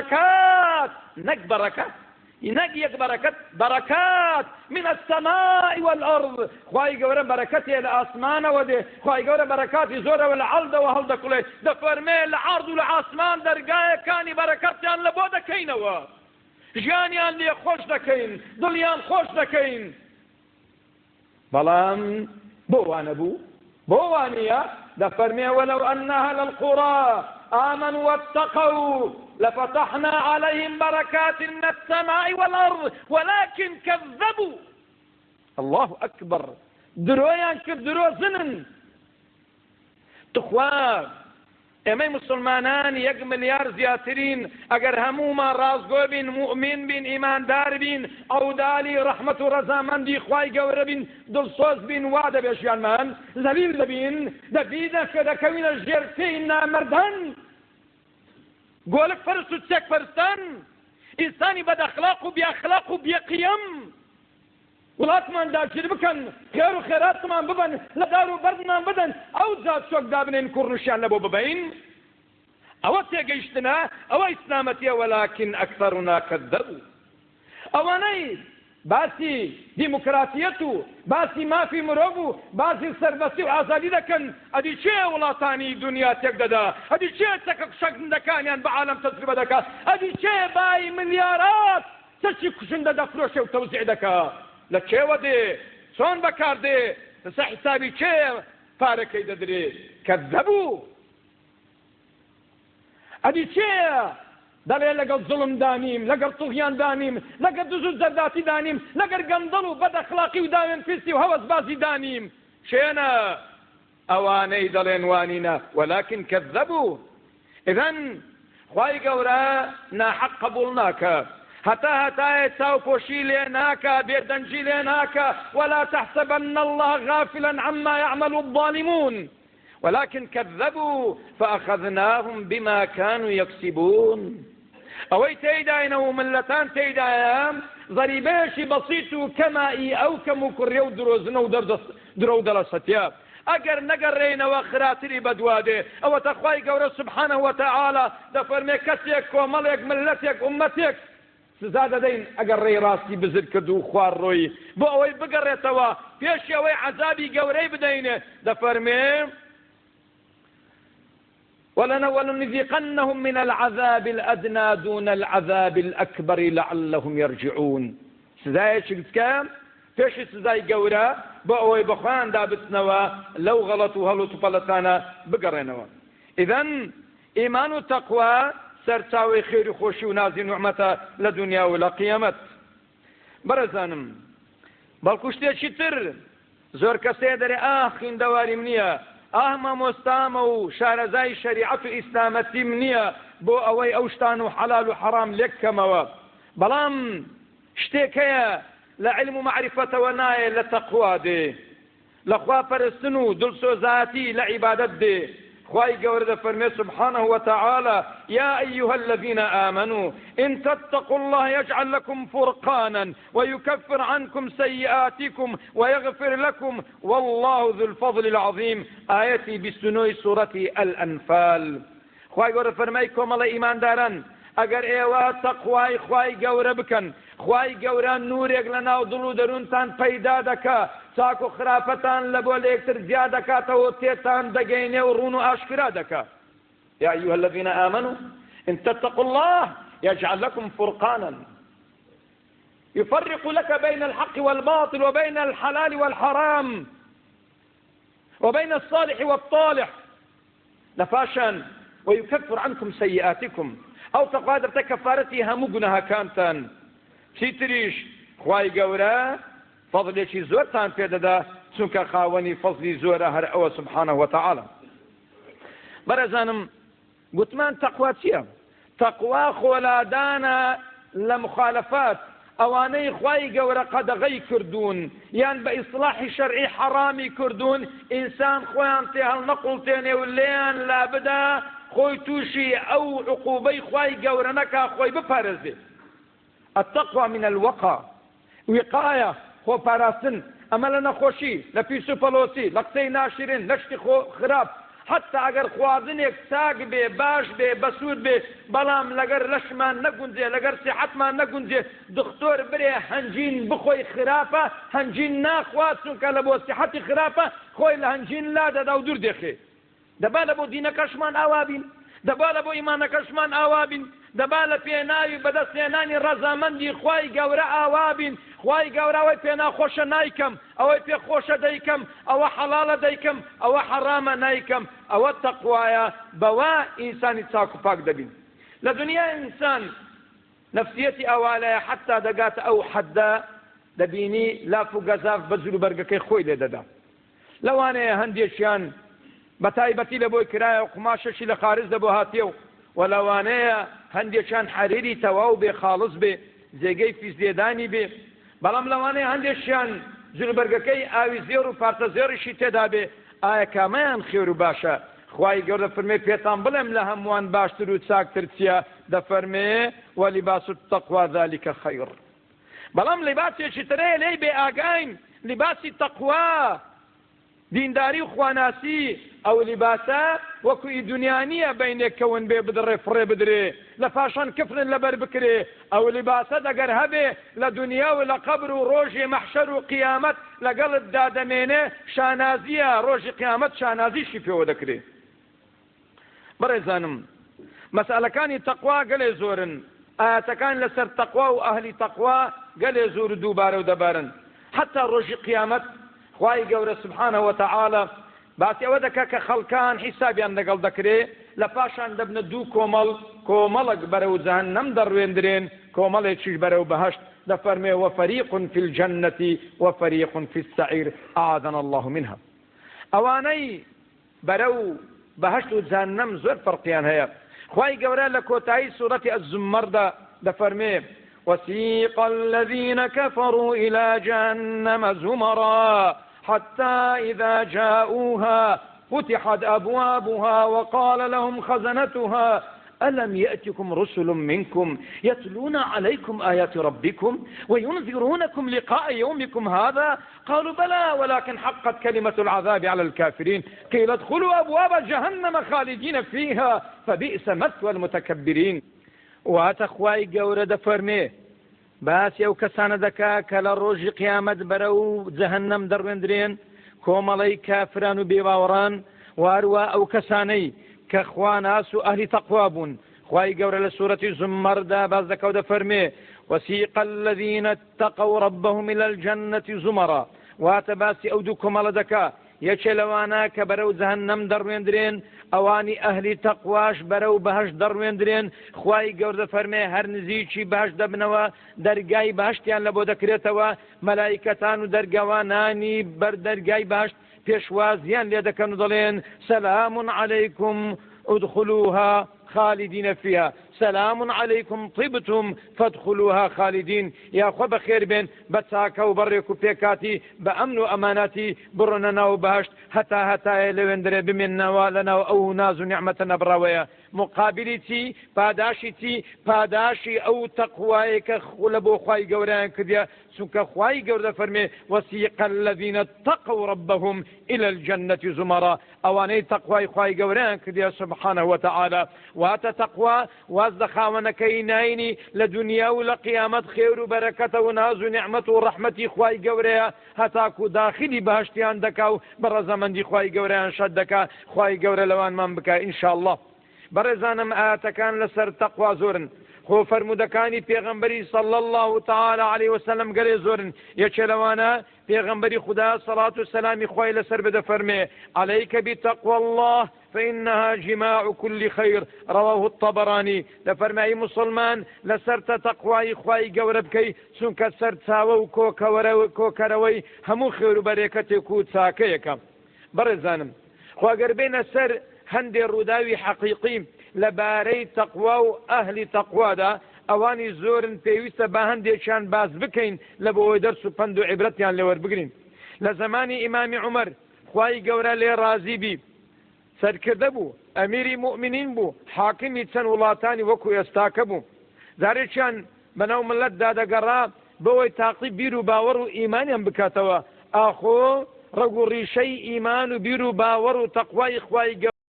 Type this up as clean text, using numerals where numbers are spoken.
بركات نك بركات من السماء والأرض خواهي قورا بركتي الأسمان ودي خواهي قورا بركاتي زورة والعلد وهلد كله دفرمي العرض والعاسمان درقايا كاني بركتيان لبودا كينوا جانيان لي خوش دكين دليان خوش دكين بلان بوانيا دفرمي ولو أن أهل القرى آمنوا واتقوا لفتحنا عليهم بركات من السماء والأرض ولكن كذبوا. الله أكبر. درويان كدرو زنن تخواب ئێمەی مسلمانان 1 ملیار زیاترین ئەگەر هەموومان ڕازگۆ بین موؤمن بین ئیماندار بین ئەودالی ڕەحمەت و ڕەزامەندی خوای گەورە بین دڵسۆز بین وا دەبێ ژیانمان زەلیل دەبین دەبینە کە دەکەوینە ژێر پێی نامەردان گۆلک پەرست و چێک پەرستان ئینسانی بەدەخلاق و بیاخلاق و بێقیەم وڵاتمان داگیر بکەن خێر و خێراتمان ببەن لە دار و بەردمان بدەن ئەو جا چۆک دابنێن کوڕنوشیان لەبۆ ببین ئەوە تێگەیشتنە ئەوە ئیسلامەتیە وەلاکن ئەکثەرنا کەذەبوا ئەوانەی باسی دیموکراتیەت و باسی مافی مرۆڤ و باسی سەربەستی و ئازادی دەکەن ئەدی چێ وڵاتانی دنیا تێک دەدا ئەدی چێ چەکە کوشندەکانیان بە عالەم تەجروبە دەکات ئەدی چێ بای ملیارات چەکی کوشندە دەفرۆشێ و تەوزیع دەکات لە کێوە دێ چۆن بەکاردێ لەسەر حسابی کێ پارەکەی دەدرێ کەذەبوو ئەدی چێ دەڵێ لەگەڵ زوڵم دانیم لەگەڵ توغیان دانیم لەگەڵ دژ و زەرداتی دانیم لەگەڵ گەندەڵ و بەدەخلاقی و داوێن پیسی و هەوەسبازی دانیم چێنە ئەوانەی دەڵێن وانینە وەلاکن کەذەبوو ئیذەن خوای گەورە ناحەق قبوڵ ناکە هەتا چاوپۆشی لێ ناکە بێدەنجی لێ ناکە ولا تحسبن الله غافلا عما يعمل الظالمون ولكن كذبوا فأخذناهم بما كانوا يكسبون ئەوەی تێیداینەوە ملەتان تێیدایە زەریبەیەکی بەسیط و کەمایی ئەو کەم و کوڕێ و درۆزنە و درۆ و دەڵەسەتیە ئەگەر نەگەڕێینەوە خراتری بەدوادێ ئەوە تەخوای گەورە سبحانه وتعالى دەفەرمێ کەسێک کۆمەڵێک ملەتێک ئومەتێک سزا دەدەین ئەگەر ڕێی ڕاستی بزر کرد و خوار ڕۆی بۆ ئەوەی بگەڕێتەوە پێشی ئەوەی عەزابی گەورەی بدەینێ دەفەرمێ ولنذيقنهم من العذاب الأدنى دون العذاب الأكبر لعلهم يرجعون سزای چکە پێشی سزای گەورە بۆ ئەوەی بەخۆیان دابچنەوە لەو غەڵەت و هەڵوت و پەڵەتانە بگەڕێنەوە ئیذەن ئیمان و تەقوا سەرچاوی خێر و خۆشی و نازی نوعمەتە لە دنیا و لە قیامەت بەرەزانم بەڵکو شتێکی تر زۆر کەسێ دەرێ خوێندەواریم نییە مامۆستامە و شارەزای شەریعەت و ئیسلامەتیم نییە بۆ ئەوەی ئەو شتان و حەلال و حەرام لێک کەمەوە بەڵام شتێک هەیە لە علم و معریفەتەوە نایە لە تەقوا دێ لە خواپەرستن و دڵسۆزاتی لە عیبادەت دێ خواهي قورد فرمي سبحانه وتعالى يا أيها الذين آمنوا إن تتقوا الله يجعل لكم فرقانا ويكفر عنكم سيئاتكم ويغفر لكم والله ذو الفضل العظيم آيتي بسنوي سورة الأنفال خواهي قورد فرميكم الله إيمان داران اگر ایوا تقوای خوای گەورە بکەن خوای گەورە نورێک لە ناو دڵ و دەروونتان پەیدا دەکا چاک و خراپەتان لە بۆ لە یەکتر زیاد دەکاتەوە تێتان دەگەینێ و ڕوون و ئاشکرا دەکا يا أيها الذين آمنوا إن تتقوا الله يجعل لكم فرقانا يفرق لك بين الحق والباطل وبين الحلال والحرام وبين الصالح والطالح لفاشا ويكفر عنكم سيئاتكم ئەو تەقوا دەبتە کەفارەتی هەموو گوناهەکانتان چیتریش خوای گەورە فەضلێکی زۆرتان پێدەدا چونکە خاوەنی فەضلی زۆرە هەر ئەوە سبحانه وتعالى بەرەزانم گوتمان تەقوا چییە؟ تەقوا خۆلادانە لە مخالەفات ئەوانەی خوای گەورە قەدەغەی کردوون یان بە ئیسلاحی شەرعی حەرامی کردوون ئینسان خۆیان تێ هەڵنەقوڵتێنێ و لێیان لابدا خۆی تووشی ئەو عقوبەی خوای گەورە نەکا خۆی بپارێزێ التقوى من الوقا وقایە خۆپاراستن ئەمە لە نەخۆشی لە پیس و پەلۆسی لە قسەی ناشرین لە شتی خراپ حتا ئەگەر خواردنێک چاک بێ باش بێ بەسوود بێ بەڵام لەگەر لەشمان نەگونجێ لەگەر سیحەتمان نەگونجێ دکتۆر برێ هەنجین بخۆی خراپە هەنجین ناخوات چونکە لە بۆ سیحەتی خراپە خۆی لە هەنجین لا دەدا و دوور دێخێ دەبا لە بۆ دینەکەشمان ئاوا بین دەبا لە بۆ ئیمانەکەشمان ئاوا بین دەبا لە پێناوی بەدەستێنانی ڕەزامەندی خوای گەورە ئاوا بین خوای گەورە ئەوەی پێ ناخۆشە نایکەم ئەوەی پێ خۆشە دەیکەم ئەوە حەڵاڵە دەیکەم ئەوە حەرامە نایکەم ئەوە تەقوایە بەوا ئینسانی چاک و پاک دەبین لە دنیا ئینسان نفسیەتی ئەوالەیە حتا دەگاتە ئەو حەددا دەبینی لاف و گەزاف بەجر و بەرگەکەی خۆی لێ دەدا لەوانەیە هەندێکیان بە تایبەتی لە بۆی کرایە و قماشەشی لە خارج دەبۆ هاتیە و لەوانەیە هەندێکیان حەریری تەواو بێ خاڵص بێ جێگەی فیزێدانی بێ بەڵام لەوانەیە هەندێکیان جلوبەرگەکەی ئاوی زێر و پارتە زێڕیشی تێدا بێ ئایا کامەیان خێر و باشە خوای گەورە فەرمێ پێتان بڵێم لە هەمووان باشتر و چاکتر چییە دەفەرمێ وەلیباس التەقوا ذلك خەیر بەڵام لیباسێکی ترەیە لێی بێ ئاگاین لیباسی تەقوا دینداری و خواناسی ئەو لیباسە وەکوی دنیانیە بینێکەون بێ بدڕێ فڕێ بدرێ لە پاشان کفرن لەبەر بکرێ ئەو لیباسە دەگەر هەبێ لە دنیا و لە قەبر و ڕۆژی مەحشەر و قیامەت لەگەڵت دادەمێنێ شانازیە ڕۆژی قیامەت شانازیشی پێوە دەکرێ بەڕێزانم مەسئلەکانی تەقوا گەلێ زۆرن ئاەتەکان لەسەر تەقوا و ئەهلی تەقوا گەلێ زۆر دووبارە و دەبارن حتا ڕۆژی قیامەت خوای گەورە سبحانه وتعالى باسی ئەوە دەکا کە خەڵکان حیسابیان لەگەڵ دەکرێ لە پاشان دەبنە دوو کۆمەڵک بەرەو جەهەنەم دەڕوێندرێن کۆمەڵێکیش بەرەو بەهەشت دەفەرمێ وفريق في الجنة وفريق في السعير أعاذنا الله منها ئەوانەی بەرەو بەهەشت و جەهەنەم زۆر فەرقیان هەیە خوای گەورە لە کۆتایی سوورەتی ئەززومەردا دەفەرمێ وسيق الذين كفروا إلى جهنم زمرا حتى إذا جاءوها فتحت أبوابها وقال لهم خزنتها ألم يأتكم رسل منكم يتلون عليكم آيات ربكم وينذرونكم لقاء يومكم هذا قالوا بلى ولكن حقت كلمة العذاب على الكافرين قيل ادخلوا أبواب جهنم خالدين فيها فبئس مثوى المتكبرين واتخواي قورة دفرمي باسی ئەو کەسانە دەکا کە لە ڕۆژی قیامەت بەرەو جەهەنەم دەڕوێندرێن کۆمەڵەی کافران و بێباوەڕان واروە ئەو کەسانەی کە خواناس و ئەهلی تەقوا بوون خوای گەورە لە سوورەتی زومەردا باز دەکا و دەفەرمێ وسيق الذين اتقوا ربهم إلى الجنة زمرا واتە باسی ئەو دوو کۆمەڵە دەکا یەکێ لەوانە کە بەرەو جەهەنەم دەڕوێندرێن ئەوانی ئەهلی تەقواش بەرەو بەهەشت دەڕوێندرێن خوای گەورە فەرمێ هەر نزیکی بەهەشت دەبنەوە دەرگای بەهەشتیان لە بۆ دەکرێتەوە مەلایکەتان و دەرگاوانانی بەر دەرگای بەهەشت پێشوازیان لێ دەکەن و دەڵێن سەلام عەلەیکم ادخلوها خالدين فيها سلام عليكم طبتم فادخلوها خالدين يا خو بخير بين بتاكا وبريكو بيكاتي بأمن وأماناتي برننا وبهشت هتا لوندري بمنا ولنا أو ناز نعمة براوية مقابلتي پاداشي أو تقوايك خلبو خواي قوران كديا سنك خواي قورد فرمي وسيق الذين اتقوا ربهم إلى الجنة زمرا أواني تقواي خواي قوران كديا سبحانه وتعالى وهذا تقوى وازدخاونكي نايني لدنيا ولقيامة خير وبركة وناز ونعمة ورحمة خواي قوريا هتاكو داخلي بهشتي عندك برزمن دي خواي قوريان شدك خواي قوري لوان من بك إن شاء الله برزانم آتكان لسر تقوى زورن خو فرمودكاني پیغمبري صلى الله تعالى عليه وسلم قال زورن يچلوانا پیغمبري خدا صلاة والسلام خوي لسر بدا فرمي عليك بتقوى الله فإنها جماع كل خير رواه الطبراني لفرمي مسلمان لسرت تقوى خوي قوربكي سنك سرتاو كوكروي همو خير بركتي كو تساكيك برزانم خو قربين سر هەندێ ڕووداوی حەقیقی لەبارەی تەقوا و ئەهلی تەقوادا ئەوانی زۆرن پێویستە بە هەندێکیان باز بکەین لە بۆەوەی دەرس و پند و عیبرەتیان لێوەربگرین لە زمانی ئیمامی عومەر خوای گەورە لێ ڕازی بی سەرکردە بوو ئەمیری مومنین بوو حاکمی چەند وڵاتانی وەکو ئێستاکە بوو جارێکیان بەناو ملەتدا دەگەڕا بەوەی تاقی بیر و باوەڕ و ئیمانیان بکاتەوە ئاخۆ ڕەگ و ڕیشەی ئیمان و بیر و باوەڕ و تەقوای خوای